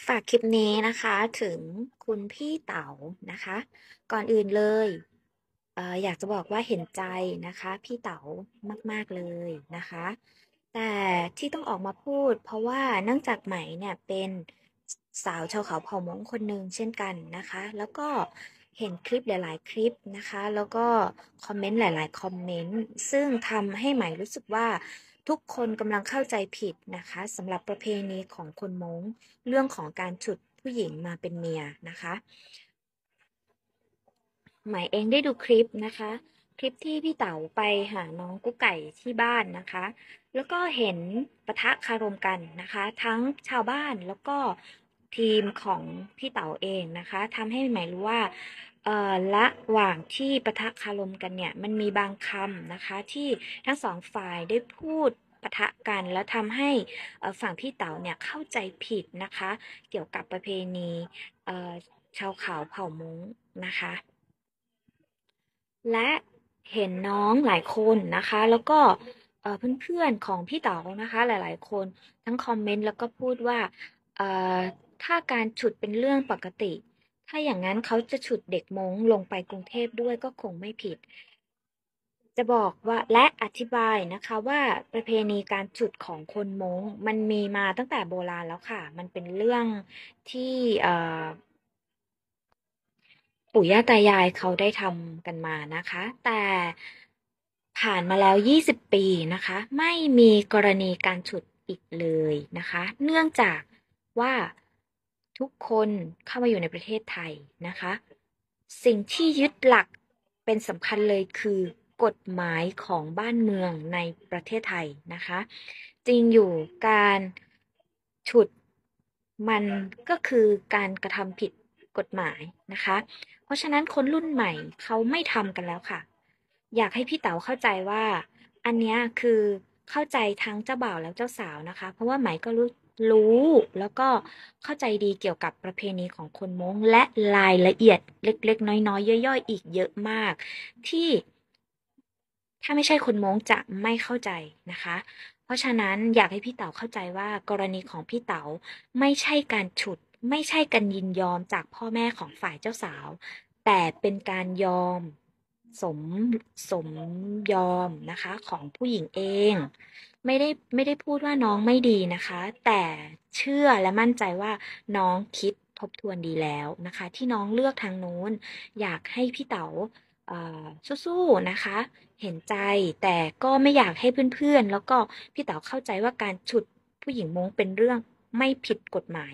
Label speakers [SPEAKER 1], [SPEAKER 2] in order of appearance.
[SPEAKER 1] ฝากคลิปนี้นะคะถึงคุณพี่เต๋านะคะ ก่อนอื่นเลยอยากจะบอกว่าเห็นใจนะคะพี่เต๋ามากๆเลยนะคะแต่ที่ต้องออกมาพูดเพราะว่าเนื่องจากไหมเนี่ยเป็นสาวชาวเขาเผ่ามงคนหนึ่งเช่นกันนะคะแล้วก็เห็นคลิปหลายๆคลิปนะคะแล้วก็คอมเมนต์หลายๆคอมเมนต์ซึ่งทำให้ไหมรู้สึกว่าทุกคนกำลังเข้าใจผิดนะคะสำหรับประเพณีของคนมง เรื่องของการฉุดผู้หญิงมาเป็นเมียนะคะหมายเองได้ดูคลิปนะคะคลิปที่พี่เต๋าไปหาน้องกุ๊กไก่ที่บ้านนะคะแล้วก็เห็นปะทะคารมกันนะคะทั้งชาวบ้านแล้วก็ทีมของพี่เต๋าเองนะคะทำให้หมายรู้ว่าระหว่างที่ปะทะคารมกันเนี่ยมันมีบางคำนะคะที่ทั้งสองฝ่ายได้พูดปะทะกันแล้วทำให้ฝั่งพี่เต๋าเนี่ยเข้าใจผิดนะคะเกี่ยวกับประเพณีเอ่อชาวเขาเผ่ามงนะคะ และเห็นน้องหลายคนนะคะแล้วก็เพื่อนๆของพี่เต๋านะคะหลายๆคนทั้งคอมเมนต์แล้วก็พูดว่าเอ่อถ้าการฉุดเป็นเรื่องปกติถ้าอย่างนั้นเขาจะฉุดเด็กม้งลงไปกรุงเทพด้วยก็คงไม่ผิดจะบอกว่าและอธิบายนะคะว่าประเพณีการฉุดของคนม้งมันมีมาตั้งแต่โบราณแล้วค่ะมันเป็นเรื่องที่ปู่ย่าตายายเขาได้ทำกันมานะคะแต่ผ่านมาแล้ว20ปีนะคะไม่มีกรณีการฉุดอีกเลยนะคะเนื่องจากว่าทุกคนเข้ามาอยู่ในประเทศไทยนะคะสิ่งที่ยึดหลักเป็นสำคัญเลยคือกฎหมายของบ้านเมืองในประเทศไทยนะคะจริงอยู่การฉุดมันก็คือการกระทำผิดกฎหมายนะคะ เพราะฉะนั้นคนรุ่นใหม่เขาไม่ทำกันแล้วค่ะอยากให้พี่เต๋าเข้าใจว่าอันเนี้ยคือเข้าใจทั้งเจ้าบ่าวและเจ้าสาวนะคะเพราะว่าไหมก็รู้แล้วก็เข้าใจดีเกี่ยวกับประเพณีของคนม้งและรายละเอียดเล็กๆน้อยๆย่อยๆอีกเยอะมากที่ถ้าไม่ใช่คนม้งจะไม่เข้าใจนะคะเพราะฉะนั้นอยากให้พี่เต๋าเข้าใจว่ากรณีของพี่เต๋าไม่ใช่การฉุดไม่ใช่การยินยอมจากพ่อแม่ของฝ่ายเจ้าสาว แต่เป็นการยอมสมสมยอมนะคะของผู้หญิงเองไม่ได้พูดว่าน้องไม่ดีนะคะแต่เชื่อและมั่นใจว่าน้องคิดทบทวนดีแล้วนะคะที่น้องเลือกทางนู้นอยากให้พี่เต๋าสู้ๆนะคะเห็นใจแต่ก็ไม่อยากให้เพื่อนๆแล้วก็พี่เต๋าเข้าใจว่าการฉุดผู้หญิงมงเป็นเรื่องไม่ผิดกฎหมาย